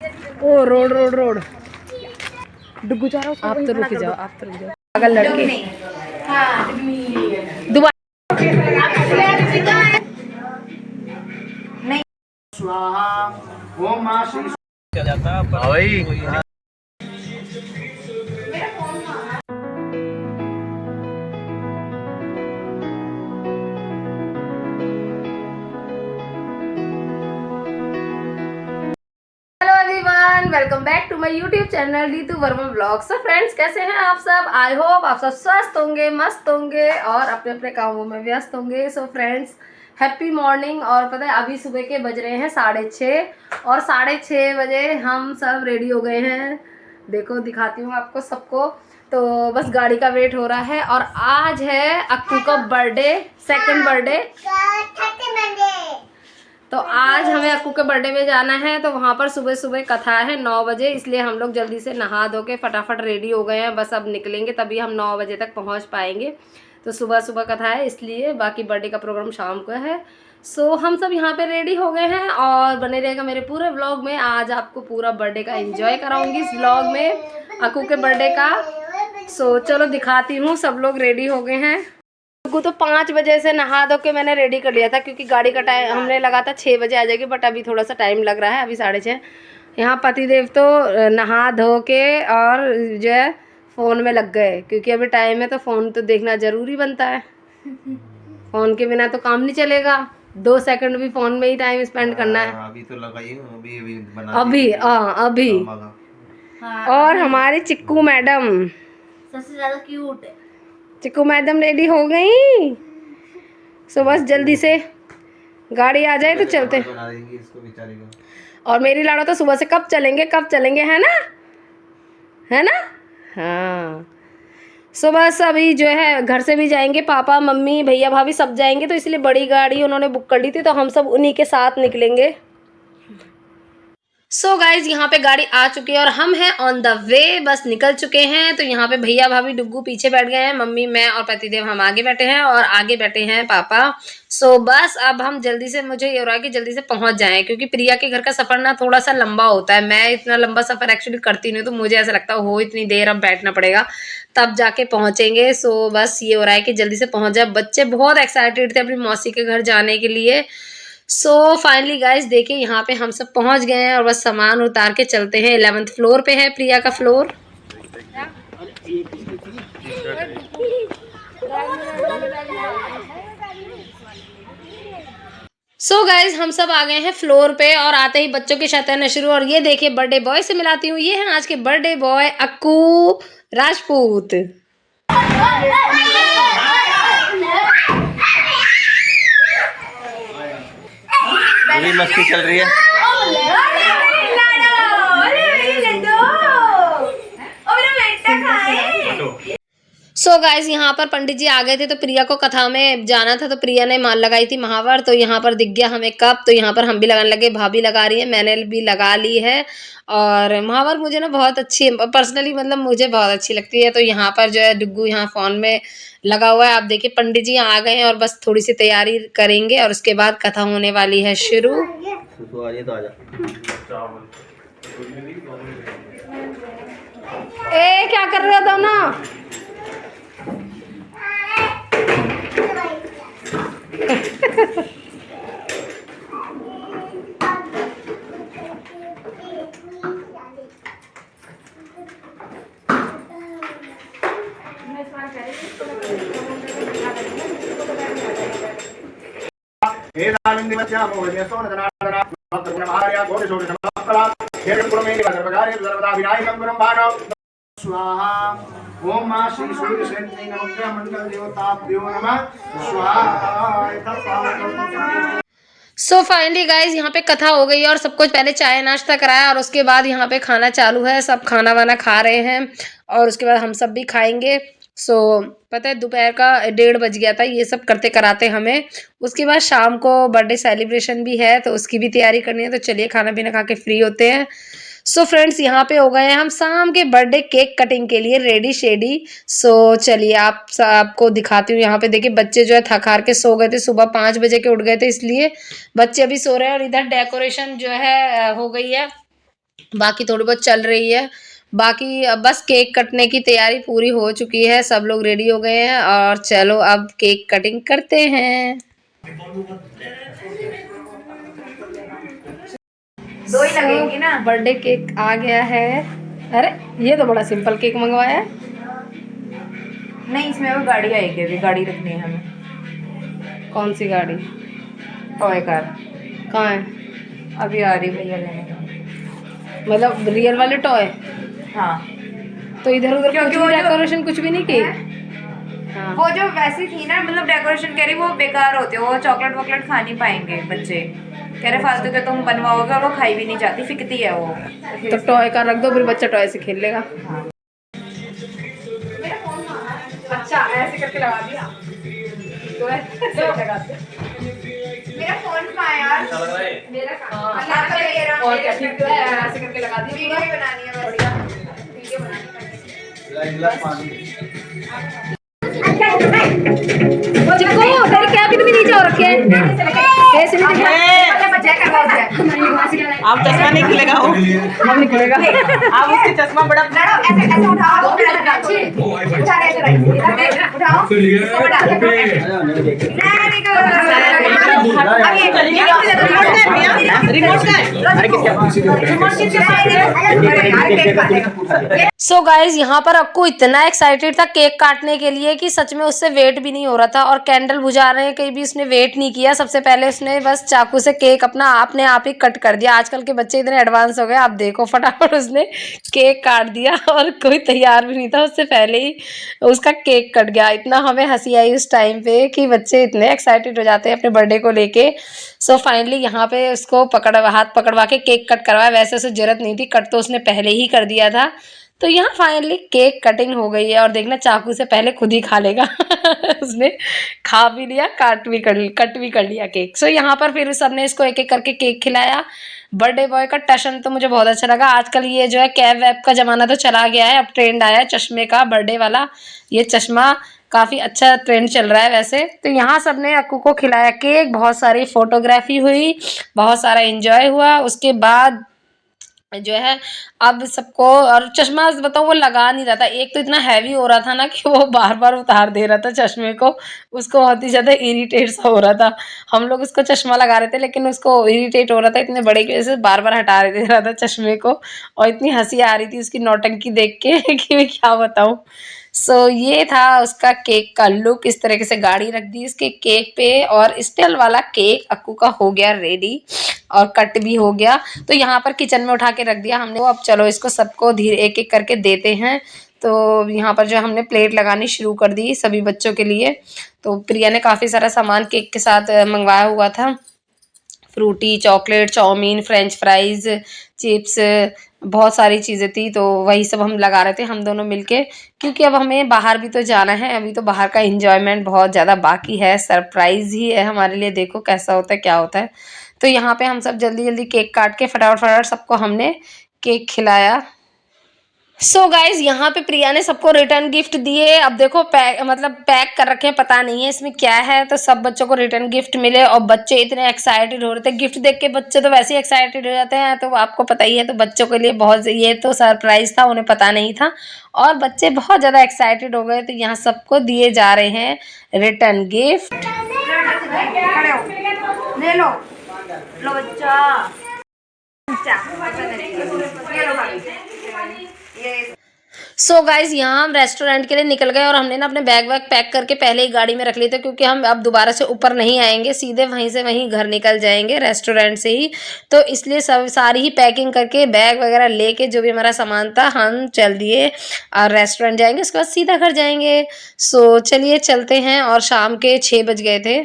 ओ road road road डुगू जा रहा हूँ। आप तो रुक जाओ, आप तो रुक जाओ। अगर लड़के दुबारा स्वाहा ओम मां श्री जाता भाई। Welcome back to my YouTube channel Ritu Verma blog. So friends, कैसे हैं आप सब? आई होप आप सब स्वस्थ होंगे, मस्त होंगे और अपने अपने कामों में व्यस्त होंगे। So friends, happy morning. और पता है अभी सुबह के बज रहे हैं 6:30 और 6:30 बजे हम सब रेडी हो गए हैं। देखो दिखाती हूँ आपको सबको। तो बस गाड़ी का वेट हो रहा है और आज है अक्कू का बर्थडे, सेकंड बर्थडे। तो आज हमें अक्कू के बर्थडे में जाना है, तो वहाँ पर सुबह सुबह कथा है 9 बजे, इसलिए हम लोग जल्दी से नहा धो के फटाफट रेडी हो गए हैं। बस अब निकलेंगे तभी हम 9 बजे तक पहुँच पाएंगे। तो सुबह सुबह कथा है इसलिए, बाकी बर्थडे का प्रोग्राम शाम को है। सो हम सब यहाँ पे रेडी हो गए हैं और बने रहेगा मेरे पूरे व्लॉग में। आज आपको पूरा बर्थडे का एंजॉय कराऊंगी इस व्लॉग में, अक्कू के बर्थडे का। सो चलो दिखाती हूँ। सब लोग रेडी हो गए हैं। को तो 5 बजे से नहा धो के मैंने रेडी कर लिया था, क्योंकि गाड़ी का टाइम हमने लगा था 6 बजे आ जाएगी, बट अभी थोड़ा सा टाइम लग रहा है, अभी 6:30। यहाँ पतिदेव तो नहा धो के और जो है फ़ोन में लग गए, क्योंकि अभी टाइम है तो फ़ोन तो देखना ज़रूरी बनता है। फ़ोन के बिना तो काम नहीं चलेगा। 2 सेकंड भी फ़ोन में ही टाइम स्पेंड करना है। अभी तो लगाई हूं, अभी अभी और हमारी चिक्कू मैडम सबसे ज्यादा क्यूट है। चिक्कू मैडम रेडी हो गई। सो बस जल्दी से गाड़ी आ जाए तो चलते। और मेरी लाड़ो तो सुबह से कब चलेंगे है ना, है ना? हाँ। सो बस अभी जो है घर से भी जाएंगे, पापा मम्मी भैया भाभी सब जाएंगे, तो इसलिए बड़ी गाड़ी उन्होंने बुक कर ली थी, तो हम सब उन्हीं के साथ निकलेंगे। सो गाइज यहाँ पे गाड़ी आ चुकी है और हम हैं ऑन द वे, बस निकल चुके हैं। तो यहाँ पे भैया भाभी डुग्गू पीछे बैठ गए हैं, मम्मी मैं और पतिदेव हम आगे बैठे हैं और आगे बैठे हैं पापा। सो बस अब हम जल्दी से, मुझे ये हो रहा है कि जल्दी से पहुंच जाएं, क्योंकि प्रिया के घर का सफर ना थोड़ा सा लंबा होता है। मैं इतना लंबा सफर एक्चुअली करती नहीं, तो मुझे ऐसा लगता है हो इतनी देर अब बैठना पड़ेगा तब जाके पहुंचेंगे। सो बस ये हो रहा है कि जल्दी से पहुंच जाए। बच्चे बहुत एक्साइटेड थे अपनी मौसी के घर जाने के लिए। सो फाइनली गाइस देखिए यहाँ पे हम सब पहुंच गए हैं और बस सामान उतार के चलते हैं। 11th फ्लोर पे है प्रिया का फ्लोर। सो गाइज हम सब आ गए हैं फ्लोर पे और आते ही बच्चों की शैतानी शुरू। और ये देखिए बर्थडे बॉय से मिलाती हूँ, ये है आज के बर्थडे बॉय अक्कू राजपूत। पूरी मस्ती चल रही है। सो गाइज यहाँ पर पंडित जी आ गए थे, तो प्रिया को कथा में जाना था, तो प्रिया ने मान लगाई थी महावर। तो यहाँ पर दिख गया हमें कप, तो यहाँ पर हम भी लगाने लगे, भाभी लगा रही है, मैंने भी लगा ली है। और महावर मुझे ना बहुत अच्छी पर्सनली, मतलब मुझे बहुत अच्छी लगती है। तो यहाँ पर जो है डुग्गू यहाँ फोन में लगा हुआ है। आप देखिए पंडित जी आ गए हैं और बस थोड़ी सी तैयारी करेंगे और उसके बाद कथा होने वाली है शुरू। ए क्या कर रहे हो ना? स्वाहा ओम मां श्री सूर्य शक्ति नमः मंडल देवताभ्यो नमः स्वाहा। सो फाइनली गाइज यहाँ पे कथा हो गई है और सबको पहले चाय नाश्ता कराया और उसके बाद यहाँ पे खाना चालू है। सब खाना वाना खा रहे हैं और उसके बाद हम सब भी खाएंगे। सो पता है दोपहर का 1:30 बज गया था ये सब करते कराते हमें। उसके बाद शाम को बर्थडे सेलिब्रेशन भी है, तो उसकी भी तैयारी करनी है। तो चलिए खाना पीना खा के फ्री होते हैं। सो फ्रेंड्स यहाँ पे हो गए हैं हम शाम के बर्थडे केक कटिंग के लिए रेडी शेडी। सो चलिए आपको दिखाती हूँ। यहाँ पे देखिए बच्चे जो है थक हार के सो गए थे, सुबह 5 बजे के उठ गए थे, इसलिए बच्चे अभी सो रहे हैं। और इधर डेकोरेशन जो है हो गई है, बाकी थोड़ी बहुत चल रही है। बाकी अब बस केक कटने की तैयारी पूरी हो चुकी है, सब लोग रेडी हो गए हैं और चलो अब केक कटिंग करते हैं। दो ही लगेंगी ना। बर्थडे केक आ गया है। अरे ये तो बड़ा सिंपल केक मंगवाया है। नहीं, इसमें वो गाड़ी आएगी, अभी गाड़ी रखनी है हमें। कौन सी गाड़ी? टॉय कार कहाँ है? अभी आ रही भैया लेने। मतलब रियल वाले टॉय? हाँ, तो इधर उधर क्योंकि कुछ वो भी जो- डेकोरेशन कुछ भी नहीं की? हाँ। वो जो वैसी थी ना, मतलब डेकोरेशन कह रही वो बेकार होते, वो चॉकलेट वॉकलेट खा नहीं पाएंगे बच्चे। कह रहे फालतू के तुम बनवाओगे और वो खाई भी नहीं जाती, फिकती है वो। तो टॉय का रख दो, फिर बच्चा टॉय से खेल लेगा। अच्छा ऐसे करके लगा दिया तो ऐसे लगा दिया। मेरा फोन कहाँ है यार? मेरा हाँ, मेरा और क्या ठीक है, ऐसे करके लगा दिया। वीडियो भी बनानी है, बढ़िया वीडियो बनानी चिपको तेरी कैप इतनी नीचे हो रखी है। कैसे नहीं दिखा? बच्चे करवाओ उसे। आप चश्मा नहीं खुलेगा वो, हम निकलेगा। आप उसके चश्मा बड़ा लड़ो, ऐसे ऐसे उठाओ, उठा ऐसे रख, उठाओ इसको बढ़ा के नहीं सो गाइज यहाँ पर आपको इतना एक्साइटेड था केक काटने के लिए कि सच में उससे वेट भी नहीं हो रहा था। और कैंडल बुझा रहे हैं, कहीं भी उसने वेट नहीं किया। सबसे पहले उसने बस चाकू से केक अपना आपने आप ही कट कर दिया। आजकल के बच्चे इतने एडवांस हो गए, आप देखो फटाफट उसने केक काट दिया और कोई तैयार भी नहीं था, उससे पहले ही उसका केक कट गया। इतना हमें हंसी आई उस टाइम पे कि बच्चे इतने एक्साइटेड हो जाते हैं अपने बर्थडे को लेके। सो फाइनली यहाँ पे उसको हाथ पकड़वा के केक कट करवाया। वैसे उसे जरूरत नहीं थी, कट तो उसने पहले ही कर दिया था। तो यहाँ फाइनली केक कटिंग हो गई है और देखना चाकू से पहले खुद ही खा लेगा। उसने खा भी लिया, कट भी कर लिया केक। सो यहाँ पर फिर सबने इसको एक एक करके केक खिलाया। बर्थडे बॉय का टशन तो मुझे बहुत अच्छा लगा। आजकल ये जो है कैब वैब का जमाना तो चला गया है, अब ट्रेंड आया है चश्मे का, बर्थडे वाला ये चश्मा काफ़ी अच्छा ट्रेंड चल रहा है वैसे। तो यहाँ सबने अक्कू को खिलाया केक, बहुत सारी फोटोग्राफी हुई, बहुत सारा एंजॉय हुआ। उसके बाद जो है अब सबको, और चश्मा बताऊँ वो लगा नहीं रहा था। एक तो इतना हैवी हो रहा था ना कि वो बार बार उतार दे रहा था चश्मे को, उसको बहुत ही ज़्यादा इरिटेट सा हो रहा था। हम लोग उसको चश्मा लगा रहे थे लेकिन उसको इरिटेट हो रहा था इतने बड़े की वजह से, बार बार हटा दे रहा था चश्मे को। और इतनी हंसी आ रही थी उसकी नौटंकी देख के कि मैं क्या बताऊँ। सो ये था उसका केक का लुक। इस तरीके से गाड़ी रख दी इसके केक पे और स्टेल वाला केक अक्कू का हो गया रेडी और कट भी हो गया। तो यहाँ पर किचन में उठा के रख दिया हमने। अब चलो इसको सबको धीरे एक एक करके देते हैं। तो यहाँ पर जो हमने प्लेट लगानी शुरू कर दी सभी बच्चों के लिए। तो प्रिया ने काफ़ी सारा सामान केक के साथ मंगवाया हुआ था, Frooti, chocolate, chow mein, French fries, chips, बहुत सारी चीज़ें थी। तो वही सब हम लगा रहे थे हम दोनों मिलके, क्योंकि अब हमें बाहर भी तो जाना है। अभी तो बाहर का एंजॉयमेंट बहुत ज़्यादा बाकी है, सरप्राइज़ ही है हमारे लिए, देखो कैसा होता है क्या होता है। तो यहाँ पे हम सब जल्दी जल्दी केक काट के फटाफट सबको हमने केक खिलाया। सो गाइज यहाँ पे प्रिया ने सबको रिटर्न गिफ्ट दिए। अब देखो पैक कर रखे हैं, पता नहीं है इसमें क्या है। तो सब बच्चों को रिटर्न गिफ्ट मिले और बच्चे इतने एक्साइटेड हो रहे थे। गिफ्ट देख के बच्चे तो वैसे ही एक्साइटेड हो जाते हैं, तो आपको पता ही है। तो बच्चों के लिए बहुत, ये तो सरप्राइज था, उन्हें पता नहीं था और बच्चे बहुत ज़्यादा एक्साइटेड हो गए। तो यहाँ सबको दिए जा रहे हैं रिटर्न गिफ्ट। खड़े हो, ले लो लो बच्चा, ये लो भाभी, ये सो गाइज यहाँ हम रेस्टोरेंट के लिए निकल गए और हमने ना अपने बैग वैग पैक करके पहले ही गाड़ी में रख लिए थे, क्योंकि हम अब दोबारा से ऊपर नहीं आएंगे, सीधे वहीं से वहीं घर निकल जाएंगे रेस्टोरेंट से ही। तो इसलिए सब सारी ही पैकिंग करके बैग वगैरह लेके जो भी हमारा सामान था हम चल दिए और रेस्टोरेंट जाएंगे, उसके बाद सीधा घर जाएंगे। सो चलिए चलते हैं। और शाम के 6 बज गए थे।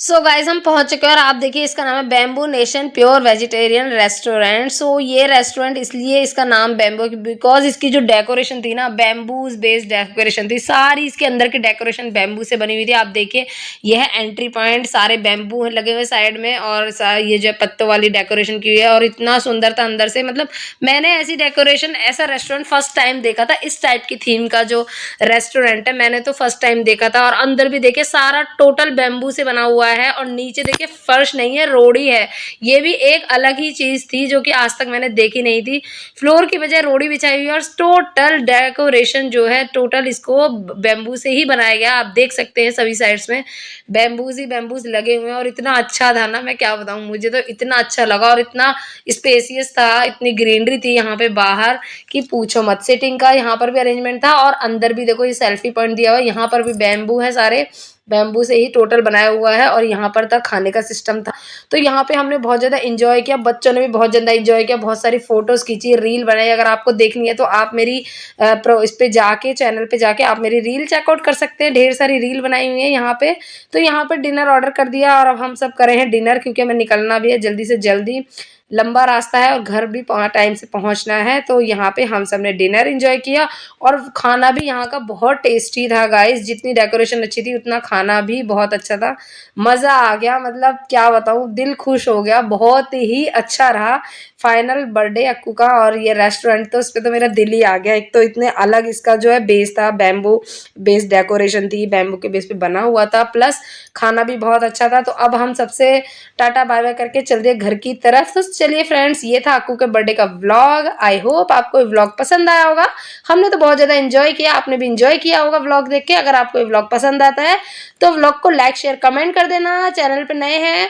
सो गाइज हम पहुंच चुके हैं और आप देखिए इसका नाम है bamboo nation pure vegetarian restaurant. So ये रेस्टोरेंट इसलिए इसका नाम बैम्बू बिकॉज इसकी जो डेकोरेशन थी ना, बैम्बूज बेस्ड डेकोरेशन थी, सारी इसके अंदर की डेकोरेशन बैम्बू से बनी हुई थी। आप देखिए यह एंट्री पॉइंट, सारे बैम्बू लगे हुए साइड में और ये जो पत्तों वाली डेकोरेशन की हुई है और इतना सुंदर था अंदर से। मतलब मैंने ऐसी डेकोरेशन, ऐसा रेस्टोरेंट फर्स्ट टाइम देखा था। इस टाइप की थीम का जो रेस्टोरेंट है मैंने तो फर्स्ट टाइम देखा था। और अंदर भी देखिए सारा टोटल बैम्बू से बना हुआ है और नीचे देखिए फर्श नहीं है, रोड़ी है। ये भी एक अलग ही चीज थी जो कि आज तक मैंने देखी नहीं थी। फ्लोर की बजाय रोड़ी बिछाई हुई है और टोटल डेकोरेशन जो है टोटल इसको बैम्बू से ही बनाया गया। आप देख सकते हैं सभी साइड्स में बैम्बूज ही बैम्बूज लगे हुए हैं और इतना अच्छा था ना, मैं क्या बताऊं, मुझे तो इतना अच्छा लगा और इतना स्पेसियस था, इतनी ग्रीनरी थी यहाँ पे बाहर कि पूछो मत। सिटिंग का यहाँ पर भी अरेंजमेंट था और अंदर भी देखो ये सेल्फी पॉइंट दिया हुआ है। यहाँ पर भी बैम्बू है, सारे बैम्बू से ही टोटल बनाया हुआ है और यहाँ पर तक खाने का सिस्टम था। तो यहाँ पे हमने बहुत ज़्यादा इंजॉय किया, बच्चों ने भी बहुत ज़्यादा इंजॉय किया, बहुत सारी फोटोज़ खींची, रील बनाई। अगर आपको देखनी है तो आप मेरी इस पे जाके, चैनल पे जाके आप मेरी रील चेकआउट कर सकते हैं। ढेर सारी रील बनाई हुई है यहाँ पे। तो यहाँ पर डिनर ऑर्डर कर दिया और अब हम सब कर रहे हैं डिनर, क्योंकि हमें निकलना भी है जल्दी से जल्दी, लंबा रास्ता है और घर भी टाइम से पहुंचना है। तो यहाँ पे हम सब ने डिनर एंजॉय किया और खाना भी यहाँ का बहुत टेस्टी था गाइस। जितनी डेकोरेशन अच्छी थी उतना खाना भी बहुत अच्छा था, मज़ा आ गया। मतलब क्या बताऊँ, दिल खुश हो गया, बहुत ही अच्छा रहा फाइनल बर्थडे अक्कू का। और ये रेस्टोरेंट तो उस पर तो मेरा दिल ही आ गया। एक तो इतने अलग इसका जो है बेस था, बैम्बू बेस डेकोरेशन थी, बैम्बू के बेस पे बना हुआ था, प्लस खाना भी बहुत अच्छा था। तो अब हम सबसे टाटा बाय बाय करके चल दिए घर की तरफ। तो चलिए फ्रेंड्स, ये था अक्कू के बर्थडे का व्लॉग। आई होप आपको ये व्लॉग पसंद आया होगा। हमने तो बहुत ज़्यादा एंजॉय किया, आपने भी एंजॉय किया होगा व्लॉग देख के। अगर आपको ये व्लॉग पसंद आता है तो व्लॉग को लाइक शेयर कमेंट कर देना। चैनल पे नए हैं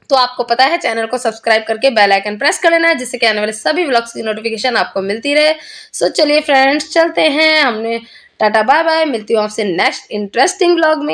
तो आपको पता है चैनल को सब्सक्राइब करके बेल आइकन प्रेस कर लेना है, जिससे कि आने वाले सभी व्लॉग्स की नोटिफिकेशन आपको मिलती रहे। सो चलिए फ्रेंड्स, चलते हैं, हमने टाटा बाय बाय, मिलती हूँ आपसे नेक्स्ट इंटरेस्टिंग व्लॉग में।